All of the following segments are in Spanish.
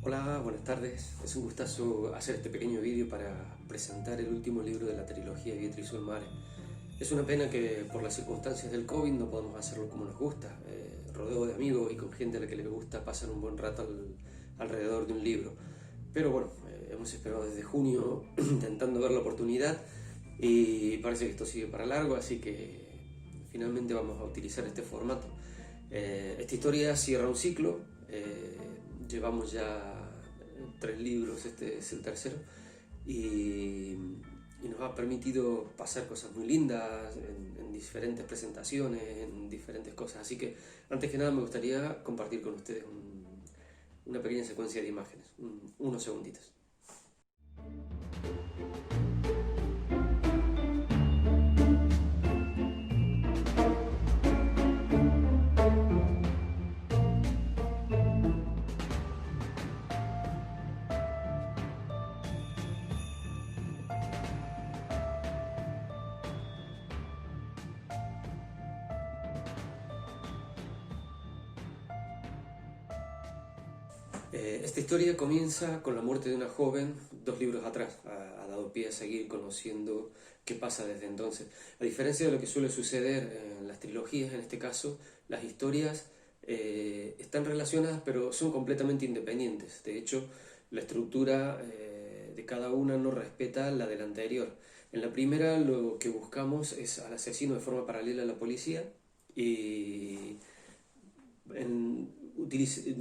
Hola, buenas tardes. Es un gustazo hacer este pequeño vídeo para presentar el último libro de la trilogía Vietri sul Mare. Es una pena que por las circunstancias del COVID no podamos hacerlo como nos gusta, rodeo de amigos y con gente a la que le gusta pasar un buen rato alrededor de un libro. Pero bueno, hemos esperado desde junio intentando ver la oportunidad y parece que esto sigue para largo, así que finalmente vamos a utilizar este formato. Esta historia cierra un ciclo, llevamos ya 3 libros, este es el tercero, y, y nos ha permitido pasar cosas muy lindas en diferentes presentaciones, en diferentes cosas. Así que antes que nada me gustaría compartir con ustedes una pequeña secuencia de imágenes, unos segunditos. Esta historia comienza con la muerte de una joven 2 libros atrás. Ha dado pie a seguir conociendo qué pasa desde entonces. A diferencia de lo que suele suceder en las trilogías, en este caso, las historias están relacionadas pero son completamente independientes. De hecho, la estructura de cada una no respeta la de la anterior. En la primera lo que buscamos es al asesino de forma paralela a la policía y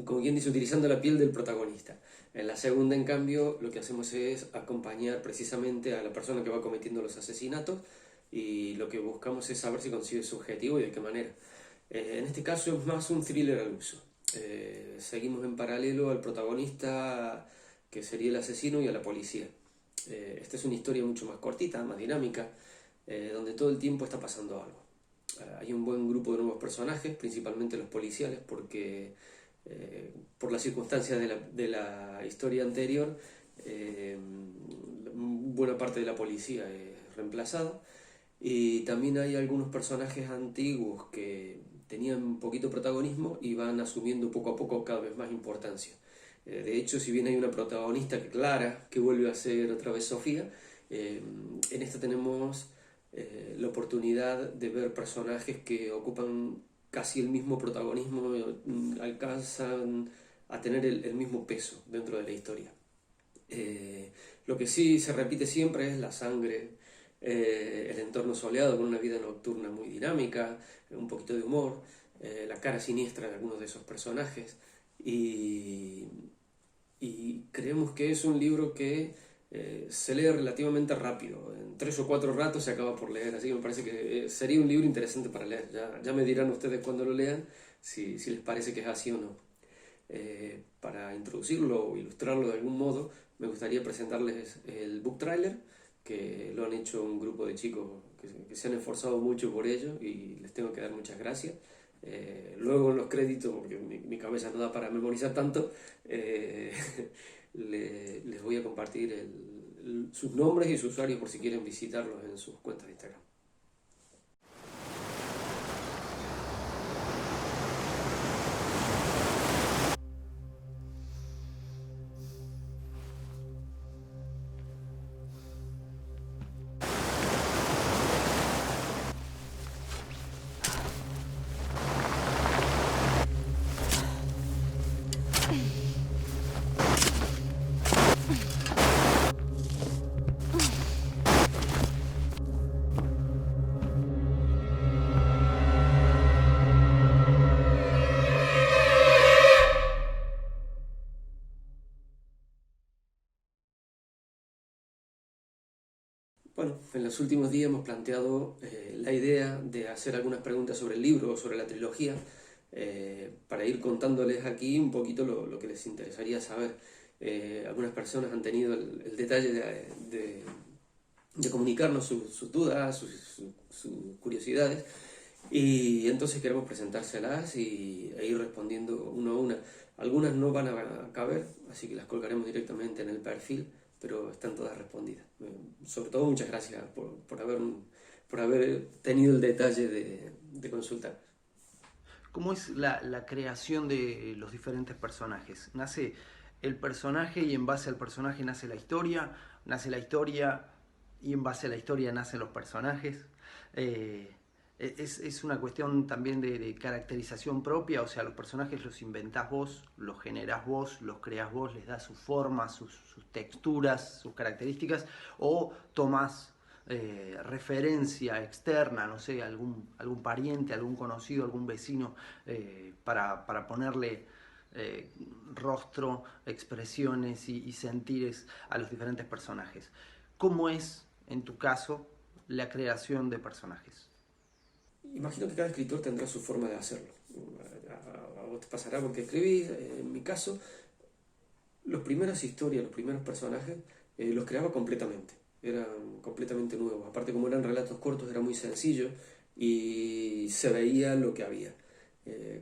como quien dice, utilizando la piel del protagonista. En la segunda, en cambio, lo que hacemos es acompañar precisamente a la persona que va cometiendo los asesinatos y lo que buscamos es saber si consigue su objetivo y de qué manera. En este caso es más un thriller al uso. Seguimos en paralelo al protagonista, que sería el asesino, y a la policía. Esta es una historia mucho más cortita, más dinámica, donde todo el tiempo está pasando algo. Hay un buen grupo de nuevos personajes, principalmente los policiales, porque por las circunstancias de la historia anterior, buena parte de la policía es reemplazada. Y también hay algunos personajes antiguos que tenían un poquito protagonismo y van asumiendo poco a poco cada vez más importancia. De hecho, si bien hay una protagonista que Clara, que vuelve a ser otra vez Sofía, en esta tenemos la oportunidad de ver personajes que ocupan casi el mismo protagonismo, alcanzan a tener el mismo peso dentro de la historia. Lo que sí se repite siempre es la sangre, el entorno soleado con una vida nocturna muy dinámica, un poquito de humor, la cara siniestra de algunos de esos personajes. Y, y creemos que es un libro que se lee relativamente rápido. En 3 o 4 ratos se acaba por leer, así que me parece que sería un libro interesante para leer. Ya me dirán ustedes cuando lo lean si les parece que es así o no. Para introducirlo o ilustrarlo de algún modo, me gustaría presentarles el book trailer, que lo han hecho un grupo de chicos que se han esforzado mucho por ello y les tengo que dar muchas gracias. Luego en los créditos, porque mi cabeza no da para memorizar tanto, les voy a compartir sus nombres y sus usuarios por si quieren visitarlos en sus cuentas de Instagram. Bueno, en los últimos días hemos planteado la idea de hacer algunas preguntas sobre el libro o sobre la trilogía, para ir contándoles aquí un poquito lo que les interesaría saber. Algunas personas han tenido el detalle de comunicarnos sus dudas, sus curiosidades, y entonces queremos presentárselas e ir respondiendo uno a una. Algunas no van a caber, así que las colgaremos directamente en el perfil, pero están todas respondidas. Sobre todo, muchas gracias por haber tenido el detalle de consultar. ¿Cómo es la creación de los diferentes personajes? ¿Nace el personaje y en base al personaje nace la historia y en base a la historia nacen los personajes. Eh, es una cuestión también de caracterización propia, o sea, los personajes los inventás vos, los generás vos, los creás vos, les das su forma, sus texturas, sus características, o tomás referencia externa, no sé, algún pariente, algún conocido, algún vecino, para ponerle rostro, expresiones y sentires a los diferentes personajes. ¿Cómo es, en tu caso, la creación de personajes? Imagino que cada escritor tendrá su forma de hacerlo. A vos te pasará porque escribís, en mi caso, las primeras historias, los primeros personajes, los creaba completamente. Eran completamente nuevos. Aparte, como eran relatos cortos, era muy sencillo y se veía lo que había.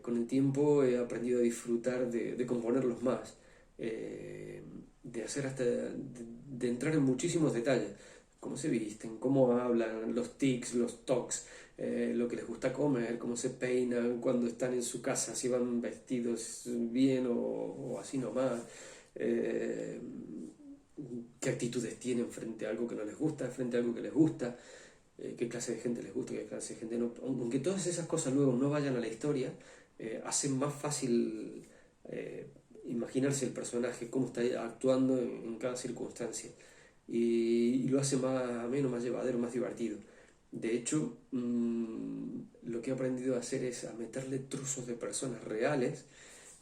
Con el tiempo he aprendido a disfrutar de componerlos más, de hacer hasta, de entrar en muchísimos detalles. Cómo se visten, cómo hablan, los tics, los tocs, lo que les gusta comer, cómo se peinan cuando están en su casa, si van vestidos bien o así nomás, eh, qué actitudes tienen frente a algo que no les gusta, frente a algo que les gusta, qué clase de gente les gusta, qué clase de gente no. Aunque todas esas cosas luego no vayan a la historia, hacen más fácil imaginarse el personaje, cómo está actuando en cada circunstancia. Y lo hace más ameno, más llevadero, más divertido. De hecho, lo que he aprendido a hacer es a meterle trozos de personas reales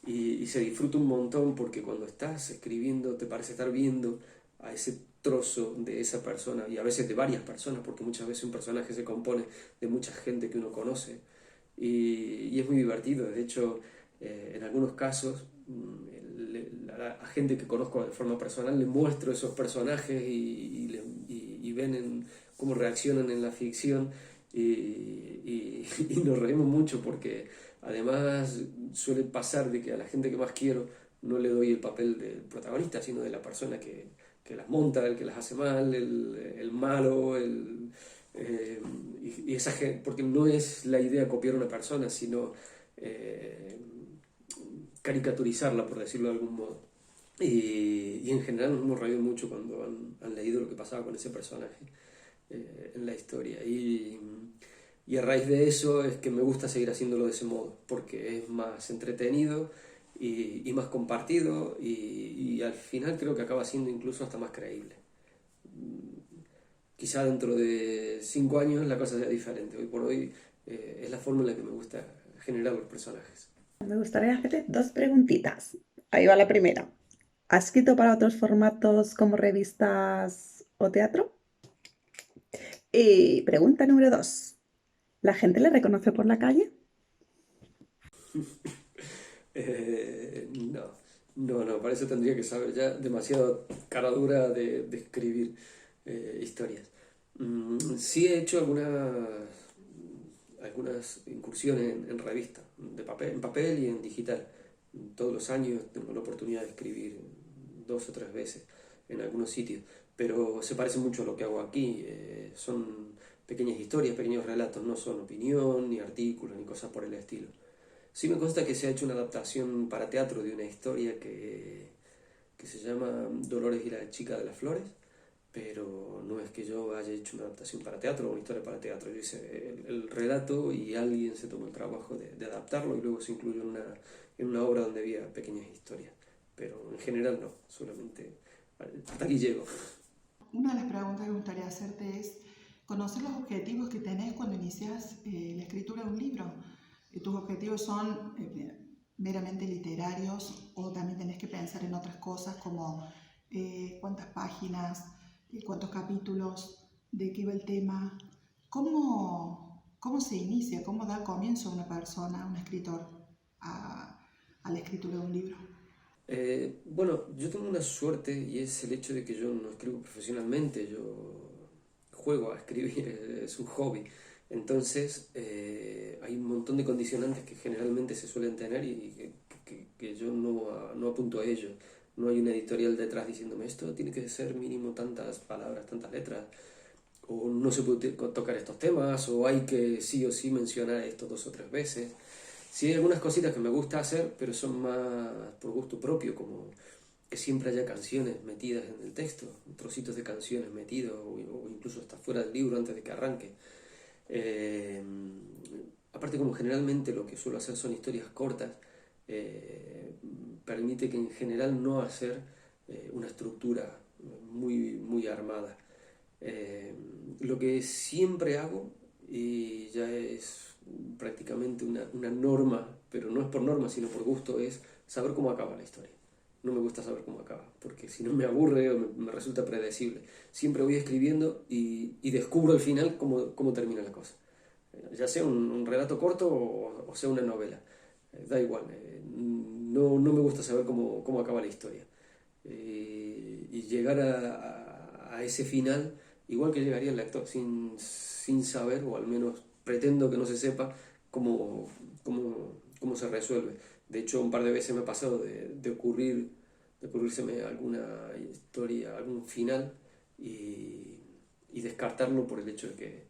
y se disfruta un montón porque cuando estás escribiendo te parece estar viendo a ese trozo de esa persona y a veces de varias personas porque muchas veces un personaje se compone de mucha gente que uno conoce y es muy divertido. De hecho, en algunos casos a gente que conozco de forma personal le muestro esos personajes y ven cómo reaccionan en la ficción y nos reímos mucho porque además suele pasar de que a la gente que más quiero no le doy el papel del protagonista, sino de la persona que las monta, el que las hace mal, el malo, eh, y esa gente, porque no es la idea copiar a una persona, sino eh, caricaturizarla, por decirlo de algún modo. Y en general nos hemos reído mucho cuando han leído lo que pasaba con ese personaje en la historia. Y a raíz de eso es que me gusta seguir haciéndolo de ese modo, porque es más entretenido y más compartido y al final creo que acaba siendo incluso hasta más creíble. Quizá dentro de 5 años la cosa sea diferente. Hoy por hoy es la forma en la que me gusta generar los personajes. Me gustaría hacerte dos preguntitas. Ahí va la primera. ¿Has escrito para otros formatos como revistas o teatro? Y pregunta número dos. ¿La gente le reconoce por la calle? No, no, para eso tendría que saber ya demasiado cara dura de escribir historias. Sí he hecho algunas incursiones en revistas, en papel y en digital. Todos los años tengo la oportunidad de escribir 2 o 3 veces en algunos sitios, pero se parece mucho a lo que hago aquí. Son pequeñas historias, pequeños relatos, no son opinión, ni artículos, ni cosas por el estilo. Sí me consta que se ha hecho una adaptación para teatro de una historia que se llama Dolores y la chica de las flores, pero no es que yo haya hecho una adaptación para teatro o una historia para teatro. Yo hice el relato y alguien se tomó el trabajo de adaptarlo y luego se incluyó en una obra donde había pequeñas historias. Pero en general no, solamente hasta aquí llego. Una de las preguntas que me gustaría hacerte es conocer los objetivos que tenés cuando inicias la escritura de un libro. ¿Tus objetivos son meramente literarios o también tenés que pensar en otras cosas como cuántas páginas, cuántos capítulos, de qué va el tema? ¿Cómo se inicia, cómo da comienzo una persona, un escritor, a la escritura de un libro? Bueno, yo tengo una suerte y es el hecho de que yo no escribo profesionalmente, yo juego a escribir, es un hobby. Entonces hay un montón de condicionantes que generalmente se suelen tener y que yo no apunto a ello. No hay una editorial detrás diciéndome esto tiene que ser mínimo tantas palabras, tantas letras, o no se puede tocar estos temas, o hay que sí o sí mencionar esto 2 o 3 veces. Sí hay algunas cositas que me gusta hacer, pero son más por gusto propio, como que siempre haya canciones metidas en el texto, trocitos de canciones metidos, o incluso hasta fuera del libro antes de que arranque. Aparte, como generalmente lo que suelo hacer son historias cortas, permite que en general no hacer una estructura muy armada. Lo que siempre hago, y ya es prácticamente una norma, pero no es por norma, sino por gusto, es saber cómo acaba la historia. No me gusta saber cómo acaba, porque si no me aburre o me resulta predecible. Siempre voy escribiendo y descubro al final cómo termina la cosa. Ya sea un relato corto o sea una novela. Da igual, no me gusta saber cómo acaba la historia. Y llegar a ese final, igual que llegaría el lector, sin saber, o al menos pretendo que no se sepa, cómo se resuelve. De hecho, un par de veces me ha pasado de ocurrírseme alguna historia, algún final, y descartarlo por el hecho de que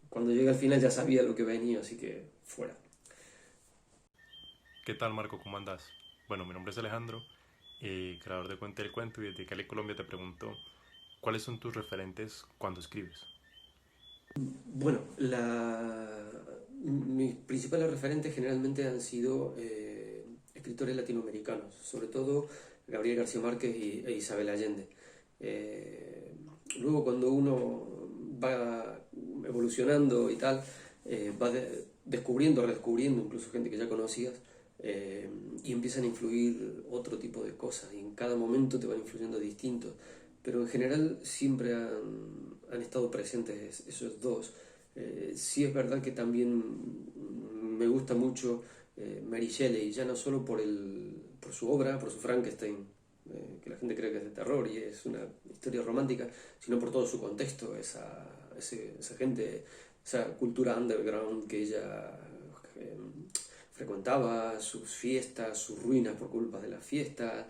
cuando llegué al final ya sabía lo que venía, así que fuera. ¿Qué tal, Marco? ¿Cómo andas? Bueno, mi nombre es Alejandro, creador de Cuenta del Cuento, y desde Cali, Colombia, te pregunto, ¿cuáles son tus referentes cuando escribes? Bueno, mis principales referentes generalmente han sido escritores latinoamericanos, sobre todo Gabriel García Márquez e Isabel Allende. Luego, cuando uno va evolucionando y tal, va descubriendo, redescubriendo incluso gente que ya conocías, y empiezan a influir otro tipo de cosas, y en cada momento te van influyendo distintos, pero en general siempre han estado presentes esos dos. Sí es verdad que también me gusta mucho Mary Shelley, ya no solo por su obra, por su Frankenstein, que la gente cree que es de terror y es una historia romántica, sino por todo su contexto, esa gente, esa cultura underground que ella frecuentaba, sus fiestas, sus ruinas por culpa de las fiestas,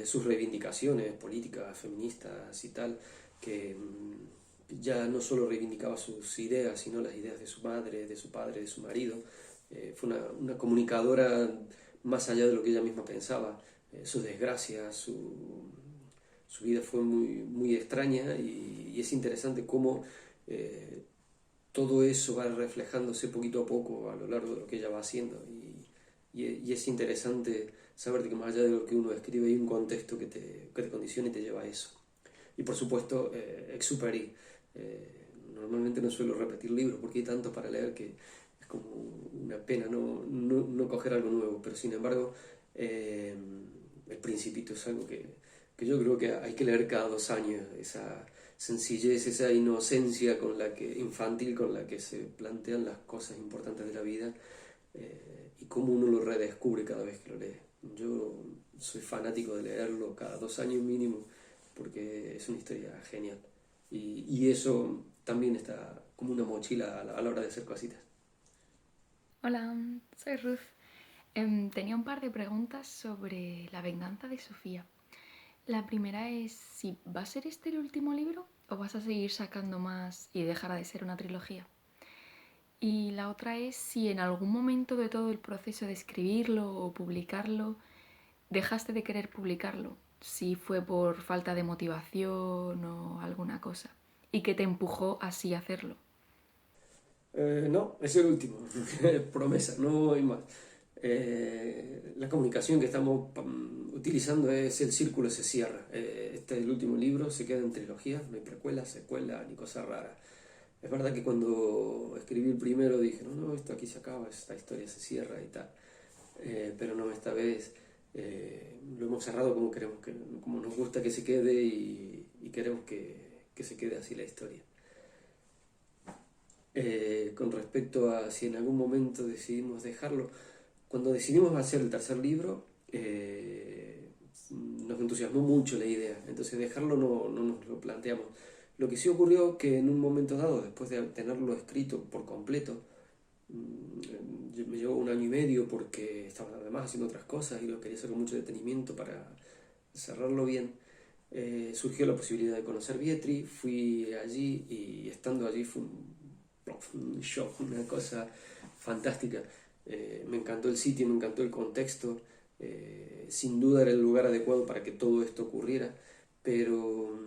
sus reivindicaciones políticas, feministas y tal, que ya no solo reivindicaba sus ideas, sino las ideas de su madre, de su padre, de su marido. Fue una comunicadora más allá de lo que ella misma pensaba. Sus desgracias, su vida fue muy extraña, y es interesante cómo todo eso va reflejándose poquito a poco a lo largo de lo que ella va haciendo, y es interesante saber de que más allá de lo que uno escribe hay un contexto que te condiciona y te lleva a eso. Y por supuesto, Exupéry. Normalmente no suelo repetir libros porque hay tantos para leer que es como una pena no coger algo nuevo, pero sin embargo El Principito es algo que yo creo que hay que leer cada 2 años. Esa sencillez, esa inocencia infantil con la que se plantean las cosas importantes de la vida, y cómo uno lo redescubre cada vez que lo lee. Yo soy fanático de leerlo cada 2 años mínimo porque es una historia genial, y eso también está como una mochila a la hora de hacer cositas. Hola, soy Ruth. Tenía un par de preguntas sobre La venganza de Sofía. La primera es si va a ser este el último libro o vas a seguir sacando más y dejará de ser una trilogía. Y la otra es si en algún momento de todo el proceso de escribirlo o publicarlo dejaste de querer publicarlo, si fue por falta de motivación o alguna cosa, y qué te empujó así a hacerlo. No, es el último. Promesa, no hay más. La comunicación que estamos utilizando es el círculo se cierra. Este es el último libro, se queda en trilogía, no hay precuela, secuela ni cosa rara. Es verdad que cuando escribí el primero dije, no, esto aquí se acaba, esta historia se cierra y tal. Pero no, esta vez lo hemos cerrado como nos gusta que se quede, y queremos que se quede así la historia. Con respecto a si en algún momento decidimos dejarlo, cuando decidimos hacer el tercer libro, nos entusiasmó mucho la idea, entonces dejarlo no nos lo planteamos. Lo que sí ocurrió que en un momento dado, después de tenerlo escrito por completo, me llevó 1 año y medio porque estaba además haciendo otras cosas y lo quería hacer con mucho detenimiento para cerrarlo bien. Surgió la posibilidad de conocer Vietri, fui allí, y estando allí fue un shock, una cosa fantástica. Me encantó el sitio, me encantó el contexto, Sin duda era el lugar adecuado para que todo esto ocurriera, pero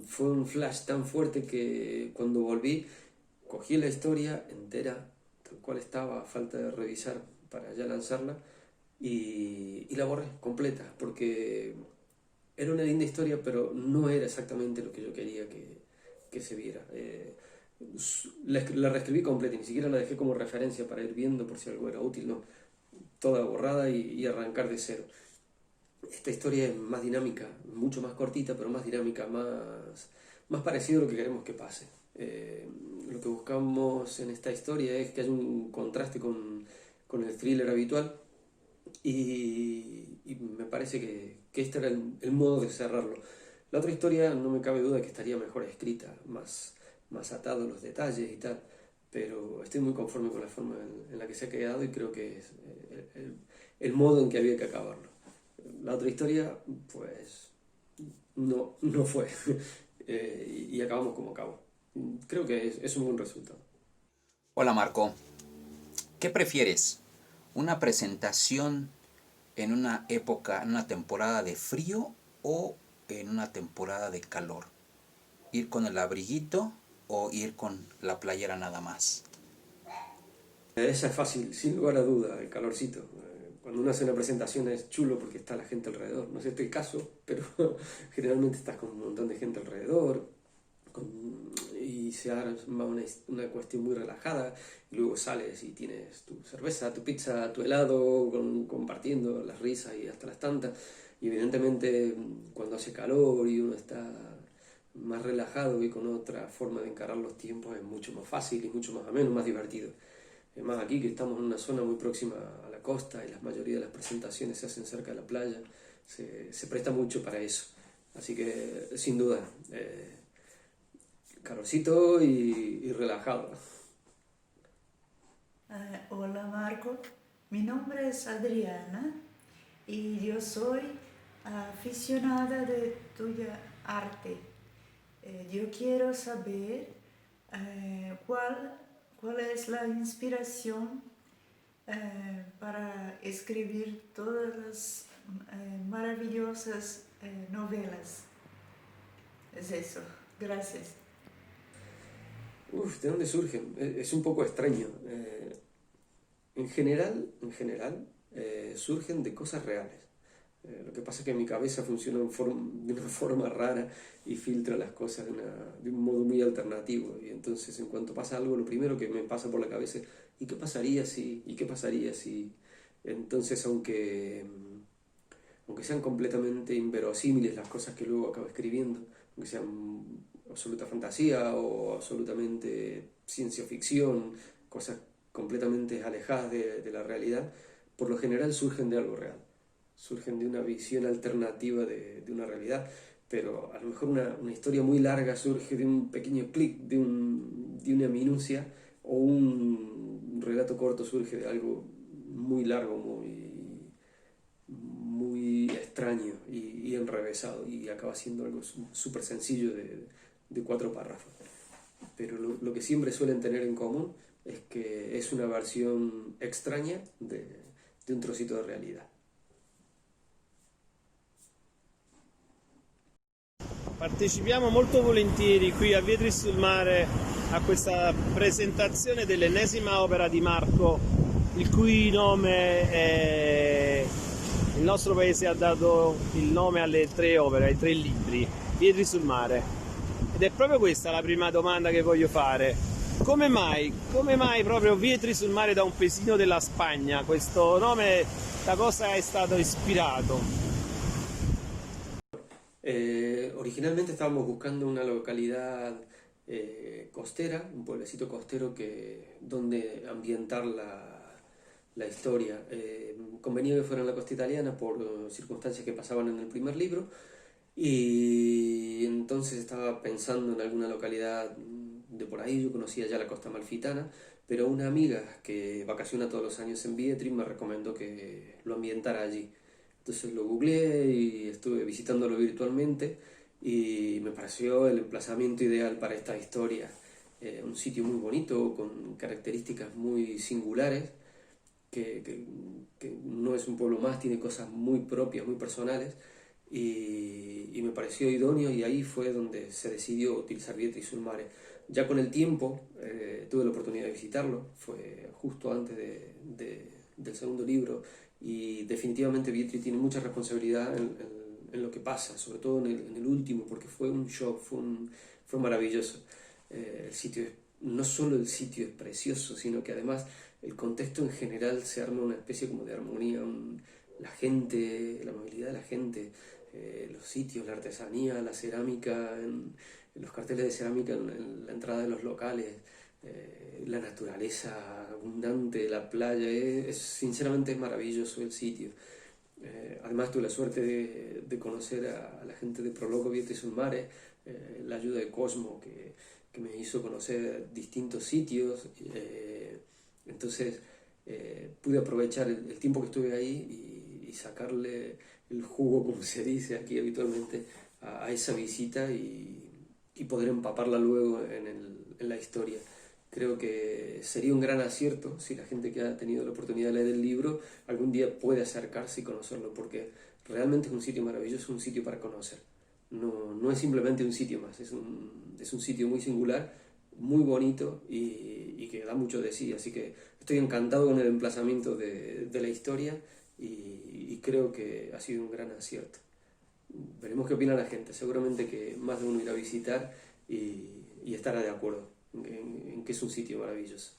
fue un flash tan fuerte que cuando volví, cogí la historia entera, tal cual estaba, a falta de revisar para ya lanzarla, y la borré completa, porque era una linda historia, pero no era exactamente lo que yo quería que se viera. La reescribí completa, y ni siquiera la dejé como referencia para ir viendo por si algo era útil, no. Toda borrada y arrancar de cero. Esta historia es más dinámica, mucho más cortita, pero más dinámica, más parecido a lo que queremos que pase. Lo que buscamos en esta historia es que haya un contraste con el thriller habitual, y me parece que este era el modo de cerrarlo. La otra historia no me cabe duda que estaría mejor escrita, más atado a los detalles y tal, pero estoy muy conforme con la forma en la que se ha quedado, y creo que es el modo en que había que acabarlo. La otra historia, pues, no fue, y acabamos como acabó. Creo que es un buen resultado. Hola Marco, ¿qué prefieres? ¿Una presentación en una época, en una temporada de frío o en una temporada de calor? ¿Ir con el abriguito o ir con la playera nada más? Esa es fácil, sin lugar a duda, el calorcito. Cuando uno hace una presentación es chulo porque está la gente alrededor. No sé si es el caso, pero generalmente estás con un montón de gente alrededor, y se arma una cuestión muy relajada, y luego sales y tienes tu cerveza, tu pizza, tu helado, compartiendo las risas y hasta las tantas. Y evidentemente cuando hace calor y uno está más relajado y con otra forma de encarar los tiempos, es mucho más fácil y mucho más ameno, más divertido. Además aquí que estamos en una zona muy próxima a la costa y la mayoría de las presentaciones se hacen cerca de la playa, se presta mucho para eso. Así que sin duda, calorcito y relajado. Hola Marco, mi nombre es Adriana y yo soy aficionada de tuya arte. Yo quiero saber cuál es la inspiración para escribir todas las maravillosas novelas. Es eso, gracias. ¿De dónde surgen? Es un poco extraño. En general, surgen de cosas reales. Lo que pasa es que mi cabeza funciona de una forma rara y filtra las cosas de un modo muy alternativo. Y entonces, en cuanto pasa algo, lo primero que me pasa por la cabeza es ¿y qué pasaría si? ¿Y qué pasaría si? Entonces, aunque sean completamente inverosímiles las cosas que luego acabo escribiendo, aunque sean absoluta fantasía o absolutamente ciencia ficción, cosas completamente alejadas de la realidad, por lo general surgen de algo real, surgen de una visión alternativa de una realidad. Pero a lo mejor una historia muy larga surge de un pequeño clic, de una minucia, o un relato corto surge de algo muy largo, muy extraño y enrevesado, y acaba siendo algo súper sencillo de 4 párrafos. Pero lo que siempre suelen tener en común es que es una versión extraña de un trocito de realidad. Partecipiamo molto volentieri qui a Vietri sul Mare a questa presentazione dell'ennesima opera di Marco, il cui nome il nostro paese ha dato il nome alle 3 opere, ai 3 libri, Vietri sul Mare. Ed è proprio questa la prima domanda che voglio fare. Come mai proprio Vietri sul Mare da un paesino della Spagna? Questo nome da cosa è stato ispirato? Originalmente estábamos buscando una localidad costera, un pueblecito costero donde ambientar la historia. Convenía que fuera en la costa italiana por circunstancias que pasaban en el primer libro, y entonces estaba pensando en alguna localidad de por ahí. Yo conocía ya la costa amalfitana, pero una amiga que vacaciona todos los años en Vietri me recomendó que lo ambientara allí. Entonces lo googleé y estuve visitándolo virtualmente, y me pareció el emplazamiento ideal para esta historia. Un sitio muy bonito, con características muy singulares, que no es un pueblo más, tiene cosas muy propias, muy personales, y me pareció idóneo, y ahí fue donde se decidió utilizar Vietri sul Mare. Ya con el tiempo tuve la oportunidad de visitarlo, fue justo antes del segundo libro, y definitivamente Vietri tiene mucha responsabilidad en lo que pasa, sobre todo en el último, porque fue un shock, fue maravilloso. El sitio no solo el sitio es precioso, sino que además el contexto en general se arma una especie como de armonía, la gente, la amabilidad de la gente, los sitios, la artesanía, la cerámica, los carteles de cerámica en la entrada de los locales, la naturaleza abundante, la playa, sinceramente es maravilloso el sitio. Además tuve la suerte de conocer a la gente de Proloco Vietri sul Mare, la ayuda de Cosmo que me hizo conocer distintos sitios, entonces pude aprovechar el tiempo que estuve ahí y sacarle el jugo, como se dice aquí habitualmente, a esa visita y poder empaparla luego en la historia. Creo que sería un gran acierto si la gente que ha tenido la oportunidad de leer el libro algún día puede acercarse y conocerlo, porque realmente es un sitio maravilloso, un sitio para conocer. No es simplemente un sitio más, es un sitio muy singular, muy bonito y que da mucho de sí. Así que estoy encantado con el emplazamiento de la historia y creo que ha sido un gran acierto. Veremos qué opina la gente, seguramente que más de uno irá a visitar y estará de acuerdo en que es un sitio maravilloso.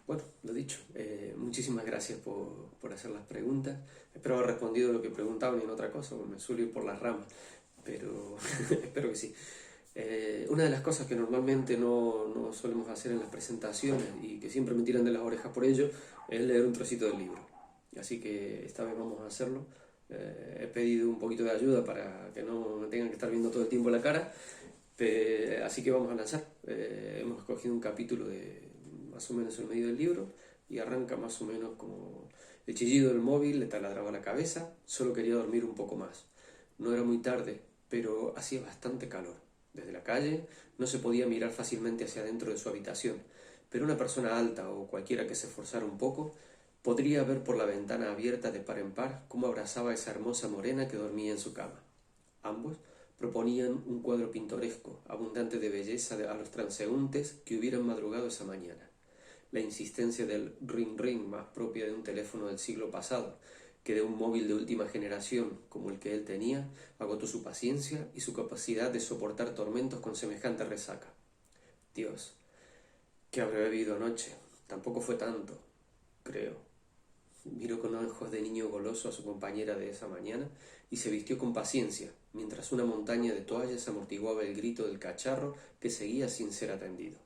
Bueno, lo dicho, muchísimas gracias por hacer las preguntas. Espero haber respondido lo que preguntaban y en otra cosa, porque me suelo ir por las ramas, pero espero que sí. Una de las cosas que normalmente no solemos hacer en las presentaciones y que siempre me tiran de las orejas por ello es leer un trocito del libro. Así que esta vez vamos a hacerlo. He pedido un poquito de ayuda para que no me tengan que estar viendo todo el tiempo la cara, así que vamos a lanzar. Hemos escogido un capítulo de más o menos el medio del libro y arranca más o menos como el chillido del móvil le taladraba la cabeza, solo quería dormir un poco más. No era muy tarde, pero hacía bastante calor. Desde la calle no se podía mirar fácilmente hacia adentro de su habitación, pero una persona alta o cualquiera que se esforzara un poco podría ver por la ventana abierta de par en par cómo abrazaba a esa hermosa morena que dormía en su cama. Ambos proponían un cuadro pintoresco, abundante de belleza a los transeúntes que hubieran madrugado esa mañana. La insistencia del ring ring, más propia de un teléfono del siglo pasado que de un móvil de última generación como el que él tenía, agotó su paciencia y su capacidad de soportar tormentos con semejante resaca. Dios, ¿qué habré bebido anoche? Tampoco fue tanto, creo. Miró con ojos de niño goloso a su compañera de esa mañana y se vistió con paciencia, mientras una montaña de toallas amortiguaba el grito del cacharro que seguía sin ser atendido.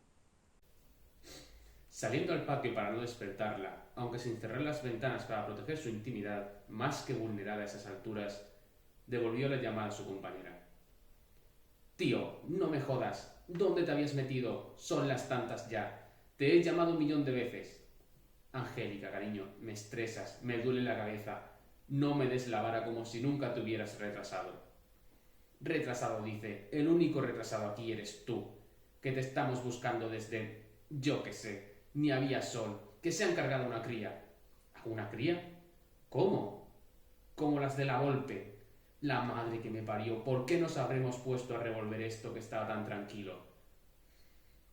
Saliendo al patio para no despertarla, aunque sin cerrar las ventanas para proteger su intimidad, más que vulnerada a esas alturas, devolvió la llamada a su compañera. «Tío, no me jodas. ¿Dónde te habías metido? Son las tantas ya. Te he llamado 1.000.000 de veces». «Angélica, cariño, me estresas, me duele la cabeza. No me des la vara como si nunca te hubieras retrasado». «Retrasado», dice. «El único retrasado aquí eres tú, que te estamos buscando desde... yo qué sé. Ni había sol, que se han cargado una cría». «¿Una cría? ¿Cómo?» «Como las de la Volpe. La madre que me parió, ¿por qué nos habremos puesto a revolver esto que estaba tan tranquilo?»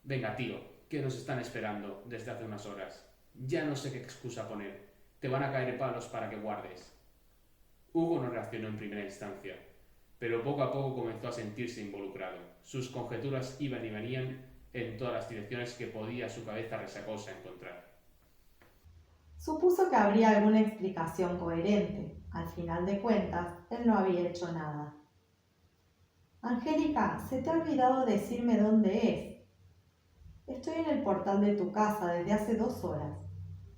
«Venga, tío, que nos están esperando desde hace unas horas. Ya no sé qué excusa poner. Te van a caer palos para que guardes». Hugo no reaccionó en primera instancia, pero poco a poco comenzó a sentirse involucrado. Sus conjeturas iban y venían en todas las direcciones que podía su cabeza resacosa encontrar. Supuso que habría alguna explicación coherente. Al final de cuentas, él no había hecho nada. «Angélica, se te ha olvidado decirme dónde es». «Estoy en el portal de tu casa desde hace 2 horas.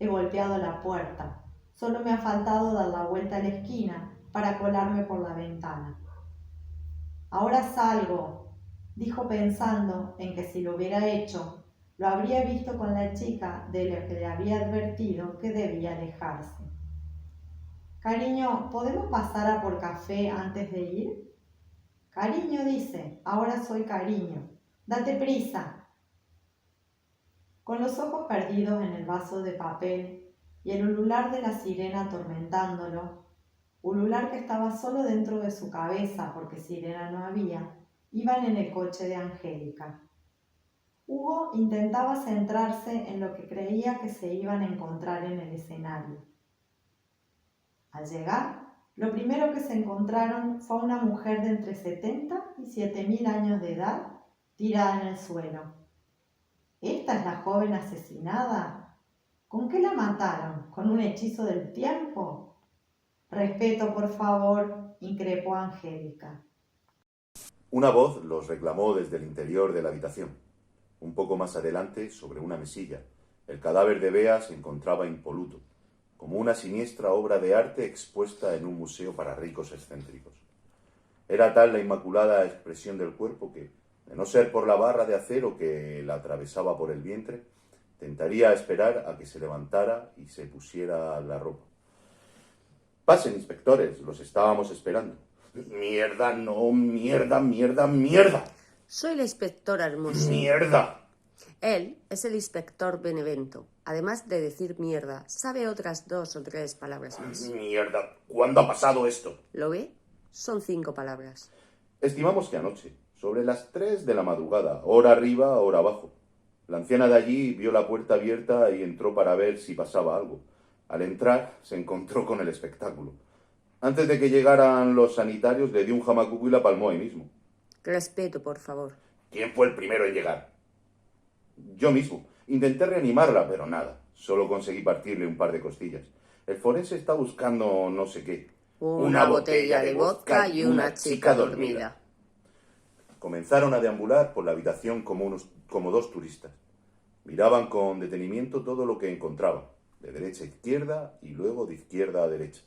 He golpeado la puerta. Solo me ha faltado dar la vuelta a la esquina para colarme por la ventana». «Ahora salgo», dijo pensando en que si lo hubiera hecho, lo habría visto con la chica de la que le había advertido que debía alejarse. «Cariño, ¿podemos pasar a por café antes de ir?» «Cariño», dice, «ahora soy cariño. Date prisa». con los ojos perdidos en el vaso de papel y el ulular de la sirena atormentándolo, ulular que estaba solo dentro de su cabeza porque sirena no había, iban en el coche de Angélica. Hugo intentaba centrarse en lo que creía que se iban a encontrar en el escenario. Al llegar, lo primero que se encontraron fue una mujer de entre 70 y 7000 años de edad tirada en el suelo. ¿Esta es la joven asesinada? ¿Con qué la mataron? ¿Con un hechizo del tiempo? Respeto, por favor, increpó Angélica. Una voz los reclamó desde el interior de la habitación. Un poco más adelante, sobre una mesilla, el cadáver de Bea se encontraba impoluto, como una siniestra obra de arte expuesta en un museo para ricos excéntricos. Era tal la inmaculada expresión del cuerpo que, de no ser por la barra de acero que la atravesaba por el vientre, tentaría esperar a que se levantara y se pusiera la ropa. «Pasen, inspectores, los estábamos esperando». «Mierda, no, mierda, mierda, mierda». Soy la inspectora Hermoso. ¡Mierda! Él es el inspector Benevento. Además de decir mierda, sabe otras 2 o 3 palabras más. ¡Mierda! ¿Cuándo ha pasado esto? ¿Lo ve? Son 5 palabras. Estimamos que anoche, sobre las 3 de la madrugada, hora arriba, hora abajo. La anciana de allí vio la puerta abierta y entró para ver si pasaba algo. Al entrar, se encontró con el espectáculo. Antes de que llegaran los sanitarios, le dio un jamacuco y la palmó ahí mismo. Respeto, por favor. ¿Quién fue el primero en llegar? Yo mismo. Intenté reanimarla, pero nada. Solo conseguí partirle un par de costillas. El forense está buscando no sé qué. Una botella de vodka y una chica dormida. Comenzaron a deambular por la habitación como 2 turistas. Miraban con detenimiento todo lo que encontraban, de derecha a izquierda y luego de izquierda a derecha.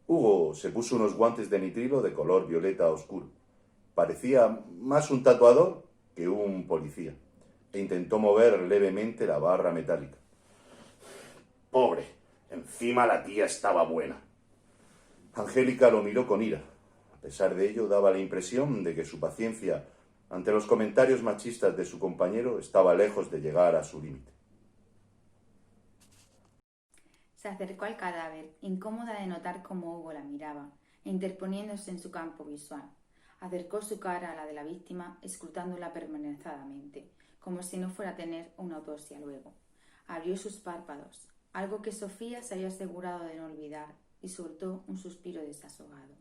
Hugo se puso unos guantes de nitrilo de color violeta oscuro. Parecía más un tatuador que un policía, e intentó mover levemente la barra metálica. Pobre, encima la tía estaba buena. Angélica lo miró con ira. A pesar de ello, daba la impresión de que su paciencia ante los comentarios machistas de su compañero estaba lejos de llegar a su límite. Se acercó al cadáver, incómoda de notar cómo Hugo la miraba, interponiéndose en su campo visual. Acercó su cara a la de la víctima, escrutándola pormenorizadamente, como si no fuera a tener una autopsia luego. Abrió sus párpados, algo que Sofía se había asegurado de no olvidar, y soltó un suspiro desahogado.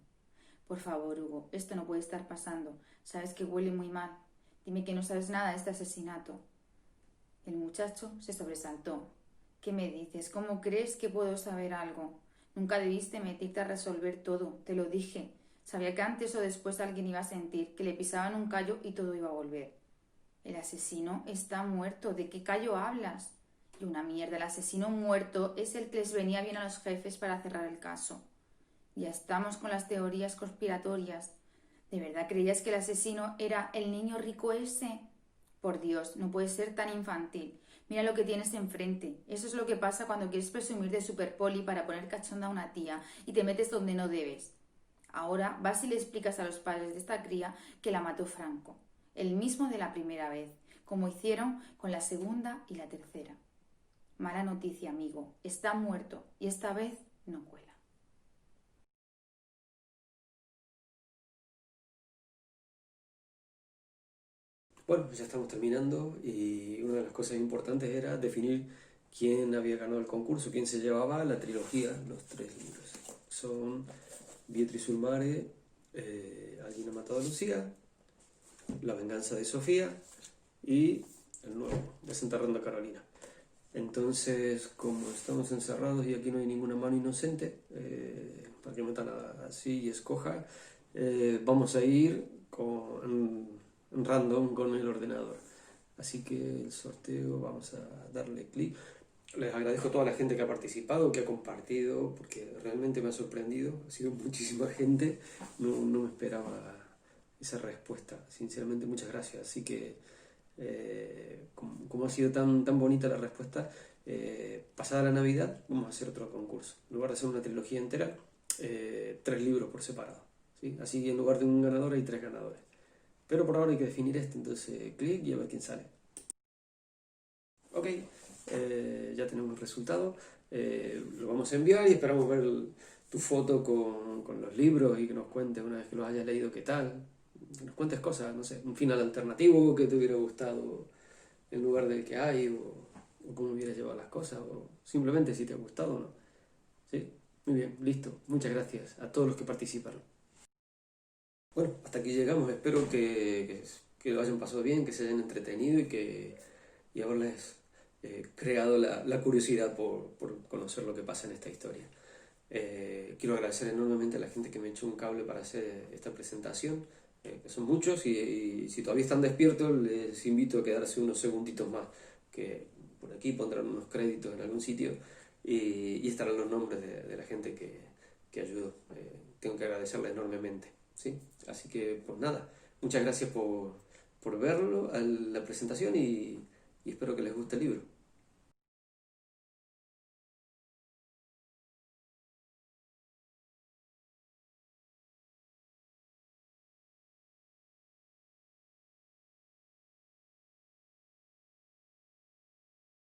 Por favor, Hugo, esto no puede estar pasando. Sabes que huele muy mal. Dime que no sabes nada de este asesinato. El muchacho se sobresaltó. ¿Qué me dices? ¿Cómo crees que puedo saber algo? Nunca debiste meterte a resolver todo, te lo dije. Sabía que antes o después alguien iba a sentir que le pisaban un callo y todo iba a volver. El asesino está muerto. ¿De qué callo hablas? Y una mierda, el asesino muerto es el que les venía bien a los jefes para cerrar el caso. Ya estamos con las teorías conspiratorias. ¿De verdad creías que el asesino era el niño rico ese? Por Dios, no puedes ser tan infantil. Mira lo que tienes enfrente. Eso es lo que pasa cuando quieres presumir de superpoli para poner cachonda a una tía y te metes donde no debes. Ahora vas y le explicas a los padres de esta cría que la mató Franco, el mismo de la primera vez, como hicieron con la segunda y la tercera. Mala noticia, amigo. Está muerto y esta vez no cuela. Bueno, ya estamos terminando y una de las cosas importantes era definir quién había ganado el concurso, quién se llevaba la trilogía, los 3 libros. Son Beatriz Ulmare, Alguien ha matado a Lucía, La venganza de Sofía y el nuevo, Desenterrando a Carolina. Entonces, como estamos encerrados y aquí no hay ninguna mano inocente, para que metan así y escoja, vamos a ir con random con el ordenador. Así que el sorteo, vamos a darle clic. Les agradezco a toda la gente que ha participado, que ha compartido, porque realmente me ha sorprendido. Ha sido muchísima gente, no me esperaba esa respuesta. Sinceramente, muchas gracias. Así que, como ha sido tan bonita la respuesta, pasada la Navidad, vamos a hacer otro concurso. En lugar de hacer una trilogía entera, 3 libros por separado, ¿sí? Así en lugar de un ganador hay 3 ganadores. Pero por ahora hay que definir entonces clic y a ver quién sale. Ok, ok, ya tenemos el resultado, lo vamos a enviar y esperamos ver tu foto con los libros y que nos cuentes una vez que los hayas leído qué tal, que nos cuentes cosas, no sé, un final alternativo que te hubiera gustado en lugar del que hay, o cómo hubieras llevado las cosas, o simplemente si te ha gustado o no. ¿Sí? Muy bien, listo. Muchas gracias a todos los que participaron. Bueno, hasta aquí llegamos. Espero que lo hayan pasado bien, que se hayan entretenido y haberles creado la curiosidad por conocer lo que pasa en esta historia. Quiero agradecer enormemente a la gente que me echó un cable para hacer esta presentación, que son muchos, y si todavía están despiertos les invito a quedarse unos segunditos más, que por aquí pondrán unos créditos en algún sitio y estarán los nombres de la gente que ayudó. Tengo que agradecerles enormemente, ¿sí? Así que pues nada, muchas gracias por verlo, a la presentación, y espero que les guste el libro.